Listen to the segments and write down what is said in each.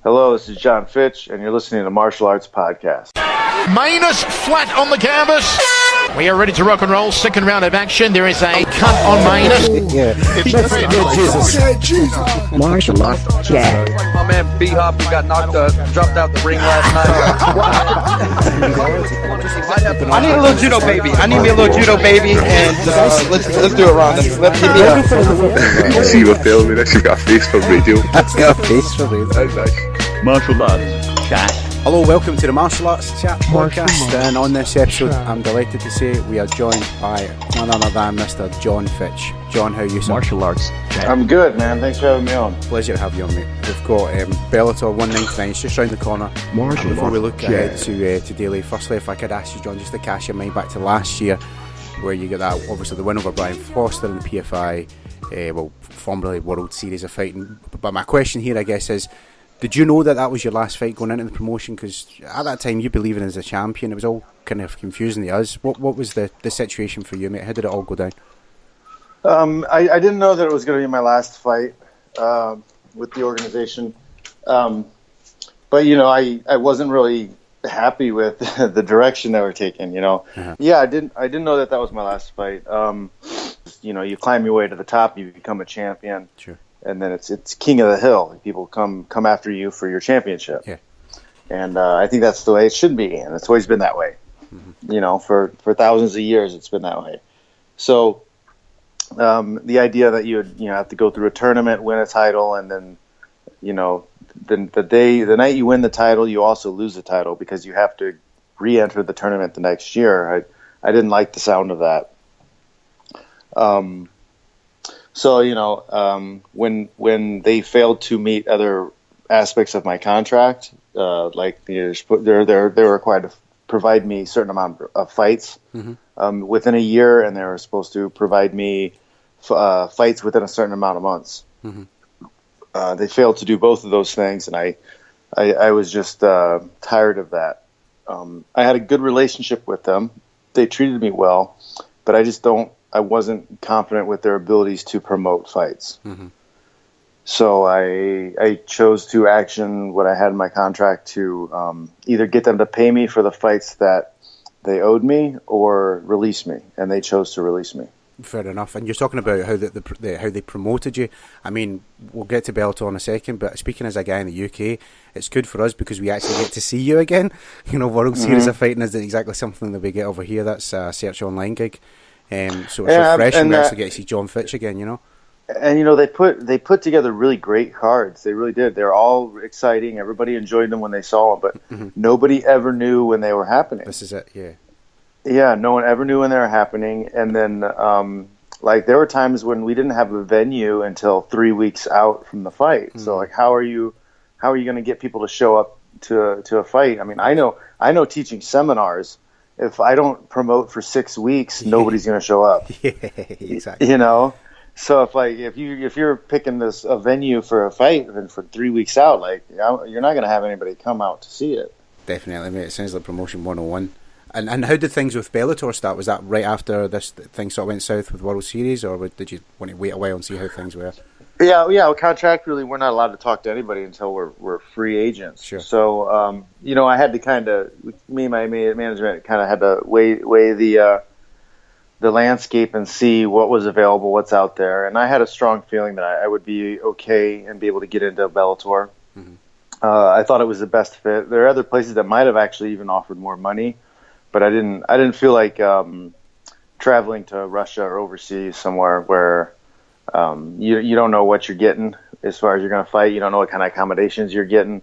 Hello, this is Jon Fitch, and you're listening to Martial Arts Podcast. Minus flat on the canvas. We are ready to rock and roll. Second round of action. There is a cut on Minus. Jesus. Martial Arts Chat. My man B-Hop got dropped out the ring last night. I need a little judo baby. I need me a little judo baby, and let's do it, Ron. Let's give me a. You see what filming this? You've got a face for radio. I've got a face for radio. That's nice. Martial Arts Chat. Hello, welcome to the Martial Arts Chat podcast, and on this episode I'm delighted to say we are joined by none other than Mr. Jon Fitch. John, how are you, sir? Martial Arts Chat. I'm good, man. Thanks for having me on. Pleasure to have you on, mate. We've got Bellator 199, it's just round the corner. Before we look ahead to daily, firstly, if I could ask you, John, just to cast your mind back to last year, where you get that, obviously the win over Brian Foster in the PFI, formerly World Series of Fighting. But my question here, I guess, is, did you know that was your last fight going into the promotion? Because at that time, you believing as a champion, it was all kind of confusing to us. What was the situation for you, mate? How did it all go down? I didn't know that it was going to be my last fight with the organization. But, you know, I wasn't really happy with the direction they were taking, you know. Uh-huh. Yeah, I didn't know that was my last fight. You know, you climb your way to the top, you become a champion. Sure. And then it's king of the hill. People come after you for your championship. Yeah. And I think that's the way it should be, and it's always been that way. Mm-hmm. You know, for thousands of years, it's been that way. So the idea that you would have to go through a tournament, win a title, and then the night you win the title, you also lose the title because you have to re-enter the tournament the next year. I didn't like the sound of that. So, you know, when they failed to meet other aspects of my contract, like they're required to provide me a certain amount of fights within a year, and they were supposed to provide me fights within a certain amount of months. Mm-hmm. They failed to do both of those things, and I was just tired of that. I had a good relationship with them. They treated me well, but I wasn't confident with their abilities to promote fights. Mm-hmm. So I chose to action what I had in my contract to either get them to pay me for the fights that they owed me or release me, and they chose to release me. Fair enough. And you're talking about how how they promoted you. I mean, we'll get to Bellator in a second, but speaking as a guy in the UK, it's good for us because we actually get to see you again. You know, World Series of Fighting is exactly something that we get over here. That's a search online gig. So it's refreshing to actually get to see Jon Fitch again, you know. And you know, they put together really great cards. They really did. They're all exciting. Everybody enjoyed them when they saw them, but nobody ever knew when they were happening. This is it, yeah. Yeah, no one ever knew when they were happening. And then, like, there were times when we didn't have a venue until 3 weeks out from the fight. Mm-hmm. So, like, how are you going to get people to show up to a fight? I mean, I know teaching seminars. If I don't promote for 6 weeks, nobody's going to show up. Yeah, exactly. You know, so if you're picking a venue for a fight and for 3 weeks out, like, you're not going to have anybody come out to see it. Definitely, mate. It sounds like promotion 101. And how did things with Bellator start? Was that right after this thing sort of went south with World Series, or did you want to wait a while and see how things were? Yeah. Contractually, we're not allowed to talk to anybody until we're free agents. Sure. So, you know, I had to me and my management kind of had to weigh the landscape and see what was available, what's out there. And I had a strong feeling that I would be okay and be able to get into Bellator. Mm-hmm. I thought it was the best fit. There are other places that might have actually even offered more money, but I didn't feel like traveling to Russia or overseas somewhere where you don't know what you're getting as far as you're going to fight. You don't know what kind of accommodations you're getting,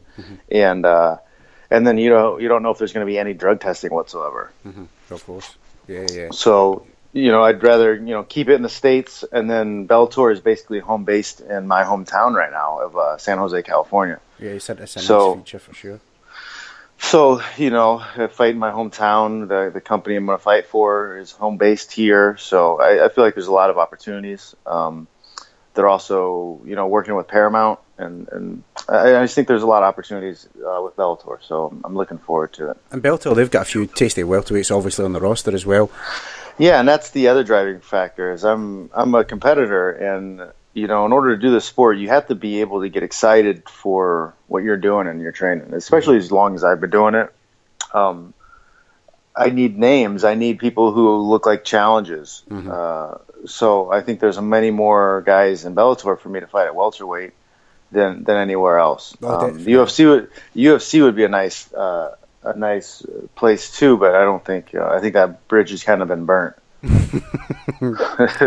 and then you don't know if there's going to be any drug testing whatsoever. Mm-hmm. Of course, yeah. So you know, I'd rather keep it in the States, and then Bellator is basically home based in my hometown right now of San Jose, California. Yeah, you said it's a nice feature for sure. So, you know, I fight in my hometown. The company I'm going to fight for is home based here. So I feel like there's a lot of opportunities. They're also, working with Paramount. And I just think there's a lot of opportunities with Bellator. So I'm looking forward to it. And Bellator, they've got a few tasty welterweights obviously on the roster as well. Yeah, and that's the other driving factor is I'm a competitor, and in order to do the sport, you have to be able to get excited for what you're doing in your training, especially as long as I've been doing it. I need names. I need people who look like challenges. So I think there's many more guys in Bellator for me to fight at welterweight than anywhere else. UFC would be a nice place too, but I don't think I think that bridge has kind of been burnt. We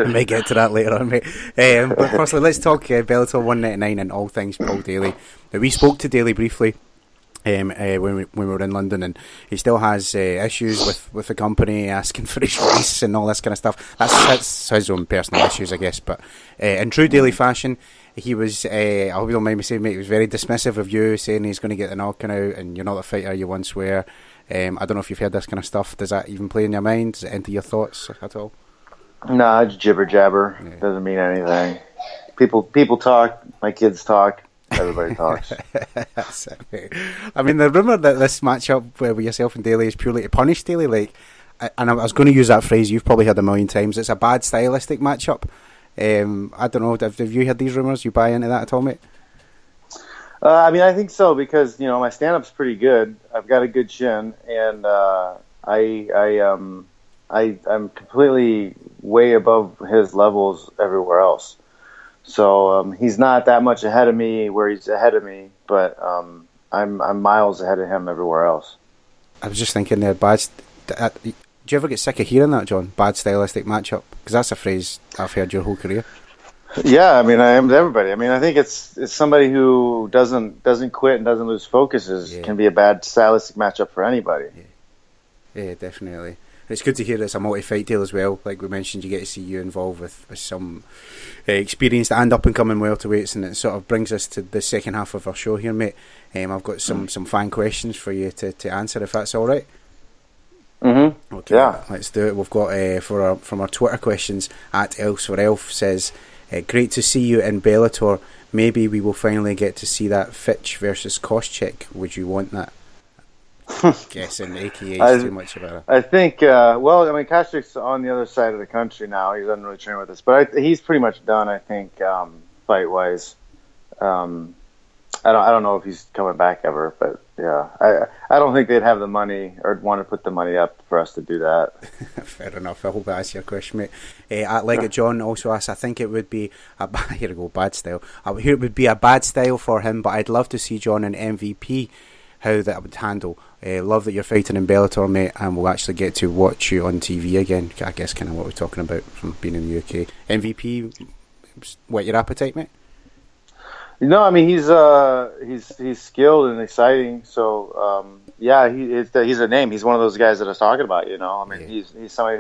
may get to that later on, mate. But firstly, let's talk Bellator 199 and all things Paul Daly. Now, we spoke to Daly briefly when we were in London, and he still has issues with the company, asking for his release and all this kind of stuff. That's his own personal issues, I guess. But in true Daly fashion, he was, I hope you don't mind me saying, mate, he was very dismissive of you, saying he's going to get the knockout out and you're not the fighter you once were. I don't know if you've heard this kind of stuff. Does that even play in your mind? Does it enter your thoughts at all? Nah, it's jibber jabber. Yeah. Doesn't mean anything. People talk. My kids talk. Everybody talks. That's it, mate. I mean, the rumour that this matchup with yourself and Daly is purely to punish Daly, like, and I was going to use that phrase you've probably heard a million times. It's a bad stylistic matchup. I don't know. Have you heard these rumours? You buy into that at all, mate? I mean, I think so because my stand-up's pretty good. I've got a good chin, and I'm completely way above his levels everywhere else. So he's not that much ahead of me where he's ahead of me, but I'm miles ahead of him everywhere else. I was just thinking there, do you ever get sick of hearing that, John? Bad stylistic matchup? Because that's a phrase I've heard your whole career. Yeah, I mean, I am to everybody. I mean, I think it's somebody who doesn't quit and doesn't lose focus can be a bad stylistic matchup for anybody. Yeah, definitely. It's good to hear it's a multi-fight deal as well. Like we mentioned, you get to see you involved with some experienced and up-and-coming welterweights, and it sort of brings us to the second half of our show here, mate. I've got some fan questions for you to answer, if that's all right. Mm-hmm. Okay, yeah. Let's do it. We've got from our Twitter questions, at Elf says, great to see you in Bellator. Maybe we will finally get to see that Fitch versus Koscheck. Would you want that? Guessing AKA is too much about it. I think, Koscheck's on the other side of the country now. He doesn't really train with us, but he's pretty much done, I think, fight-wise. I don't know if he's coming back ever, but yeah, I don't think they'd have the money or want to put the money up for us to do that. Fair enough. I hope that answers your question, mate. At Leggett John also asks, I think it would be here we go, bad style. I hear it would be a bad style for him, but I'd love to see John in MVP. How that would handle. Love that you're fighting in Bellator, mate, and we'll actually get to watch you on TV again. I guess kind of what we're talking about from being in the UK. MVP, whet your appetite, mate? No, I mean he's skilled and exciting. So he's a name. He's one of those guys that I was talking about. I mean he's somebody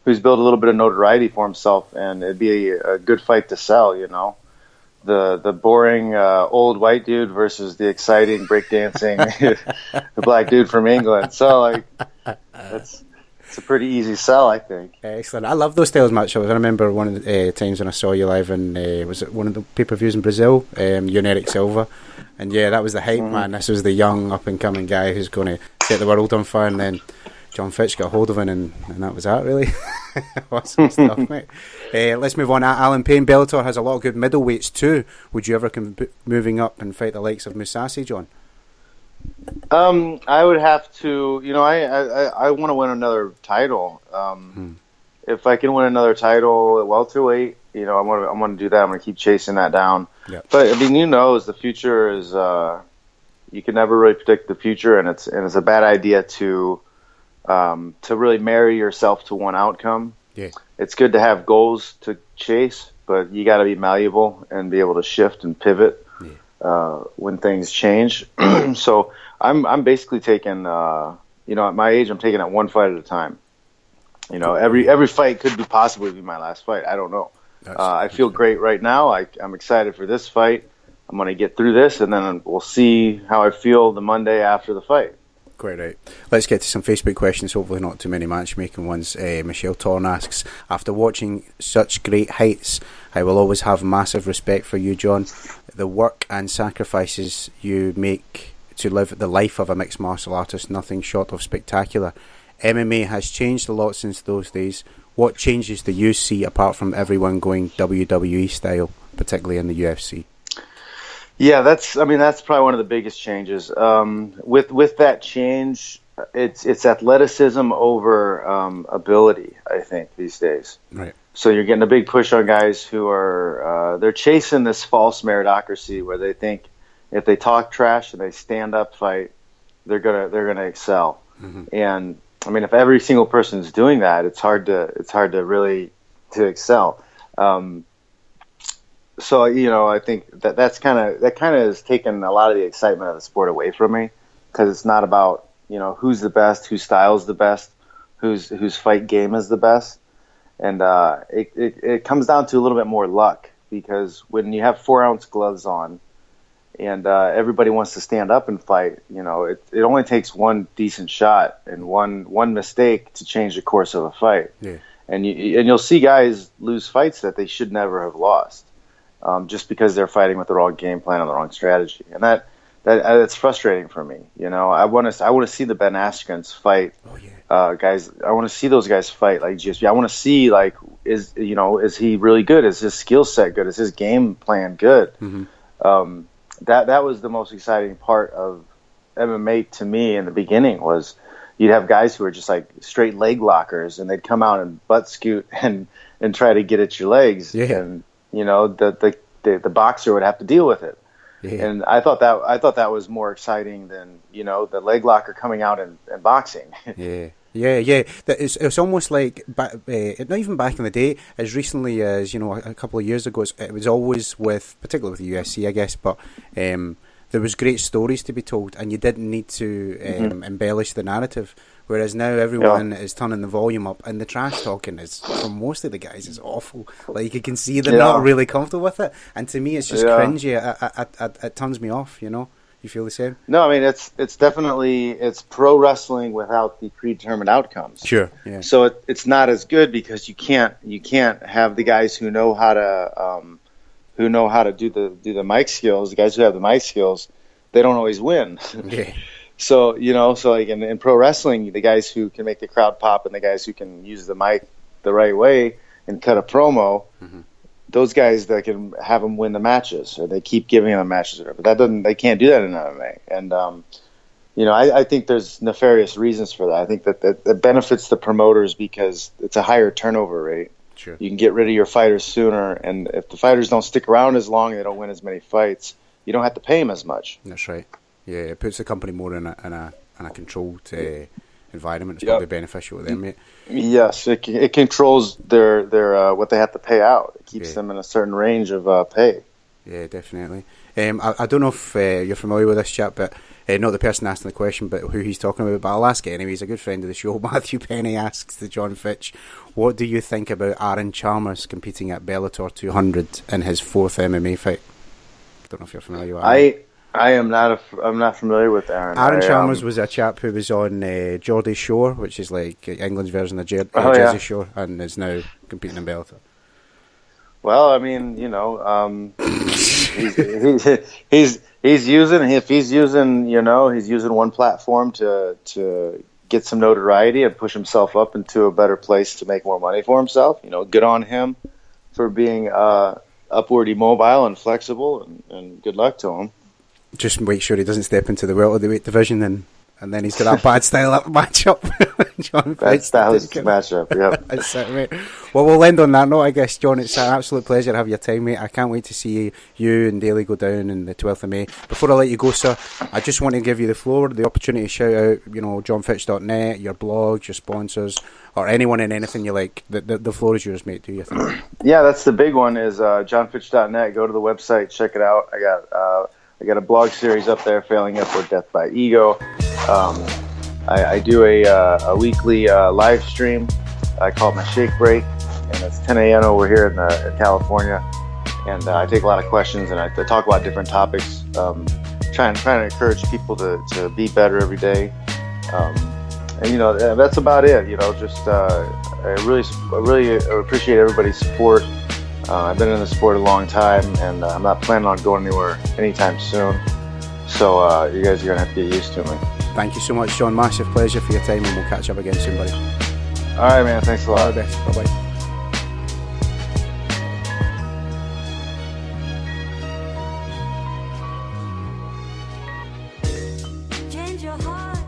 who's built a little bit of notoriety for himself, and it'd be a good fight to sell. The boring old white dude versus the exciting breakdancing the black dude from England. So it's a pretty easy sell, I think. Excellent. I love those styles matchups. I remember one of the times when I saw you live in was it one of the pay-per-views in Brazil, you and Eric Silva, and that was the hype, man. This was the young up and coming guy who's going to set the world on fire, and then Jon Fitch got hold of him, and that was that, really. Awesome stuff, mate. Let's move on. Alan Payne, Bellator has a lot of good middleweights too. Would you ever moving up and fight the likes of Mousasi, John? I would have to. I want to win another title. If I can win another title at welterweight, I'm going to do that. I'm going to keep chasing that down. Yep. But I mean, the future is. You can never really predict the future, and it's a bad idea to really marry yourself to one outcome. Yeah. It's good to have goals to chase, but you got to be malleable and be able to shift and pivot when things change. So I'm basically taking, at my age, I'm taking it one fight at a time. Every fight could possibly be my last fight. I don't know. I feel great right now. I'm excited for this fight. I'm going to get through this, and then we'll see how I feel the Monday after the fight. Quite right. Let's get to some Facebook questions, hopefully not too many matchmaking ones. Michelle Torn asks, after watching such great heights, I will always have massive respect for you, John. The work and sacrifices you make to live the life of a mixed martial artist, nothing short of spectacular. MMA has changed a lot since those days. What changes do you see apart from everyone going WWE style? particularly in the UFC. Yeah, that's probably one of the biggest changes. With that change, it's athleticism over ability, I think, these days. Right. So you're getting a big push on guys who are they're chasing this false meritocracy where they think if they talk trash and they stand up fight, they're gonna excel. Mm-hmm. And I mean, if every single person's doing that, it's hard to really to excel. So I think that kind of has taken a lot of the excitement of the sport away from me, because it's not about who's the best, whose style's the best, whose fight game is the best, and it comes down to a little bit more luck, because when you have 4-ounce gloves on and everybody wants to stand up and fight, it only takes one decent shot and one mistake to change the course of a fight. Yeah. And you'll see guys lose fights that they should never have lost, just because they're fighting with the wrong game plan and the wrong strategy, and that's frustrating for me. I want to see the Ben Askrens fight. Oh, yeah. Guys, I want to see those guys fight like GSP. I want to see is he really good? Is his skill set good? Is his game plan good? Mm-hmm. That was the most exciting part of MMA to me in the beginning. Was you'd have guys who were just like straight leg lockers, and they'd come out and butt scoot and try to get at your legs, and the boxer would have to deal with it. Yeah. And I thought that was more exciting than the leg locker coming out and boxing. Yeah. It's almost like not even back in the day, as recently as a couple of years ago. It was always particularly with the UFC, I guess, but there was great stories to be told, and you didn't need to embellish the narrative. Whereas now everyone is turning the volume up, and the trash talking is, from most of the guys, is awful. Like, you can see they're not really comfortable with it, and to me it's just cringy. It turns me off. You feel the same? No, I mean it's definitely pro wrestling without the predetermined outcomes. Sure. Yeah. So it's not as good, because you can't have the guys who know how to do the mic skills. The guys who have the mic skills, they don't always win. Yeah. So like in pro wrestling, the guys who can make the crowd pop and the guys who can use the mic the right way and cut a promo, those guys that can have them win the matches, or they keep giving them matches, but they can't do that in MMA. And I think there's nefarious reasons for that. I think that benefits the promoters because it's a higher turnover rate. Sure. You can get rid of your fighters sooner, and if the fighters don't stick around as long and they don't win as many fights, you don't have to pay them as much. That's right. Yeah, it puts the company more in a controlled environment. It's probably beneficial to them, mate. Yes, it controls their what they have to pay out. It keeps them in a certain range of pay. Yeah, definitely. I don't know if you're familiar with this chap, but not the person asking the question, but who he's talking about. But I'll ask it anyway. He's a good friend of the show. Matthew Penny asks to Jon Fitch, what do you think about Aaron Chalmers competing at Bellator 200 in his 4th MMA fight? I don't know if you're familiar with Aaron. I'm not familiar with Aaron. Aaron Chalmers was a chap who was on Geordie Shore, which is like England's version of Jersey Shore, and is now competing in Bellator. Well, I mean, he's using one platform to get some notoriety and push himself up into a better place to make more money for himself. Good on him for being upward mobile and flexible, and good luck to him. Just make sure he doesn't step into the welterweight division, and then he's got that bad style matchup. Jon Bad stylistic matchup, yeah. That's it, mate. Well, we'll end on that note, I guess, John. It's an absolute pleasure to have your time, mate. I can't wait to see you and Daly go down on the 12th of May. Before I let you go, sir, I just want to give you the floor, the opportunity to shout out, jonfitch.net, your blogs, your sponsors, or anyone and anything you like. The floor is yours, mate. Do you think? Yeah, that's the big one, is jonfitch.net. Go to the website, check it out. I got a blog series up there, Failing Up or Death by Ego. I do a weekly live stream. I call it my Shake Break, and it's 10 a.m. over here in California. And I take a lot of questions, and I talk about different topics, trying to encourage people to be better every day. And that's about it. I really appreciate everybody's support. I've been in the sport a long time, and I'm not planning on going anywhere anytime soon. So you guys are going to have to get used to me. Thank you so much, John. Massive pleasure for your time, and we'll catch up again soon, buddy. All right, man. Thanks a lot. All the best. Bye-bye. your heart.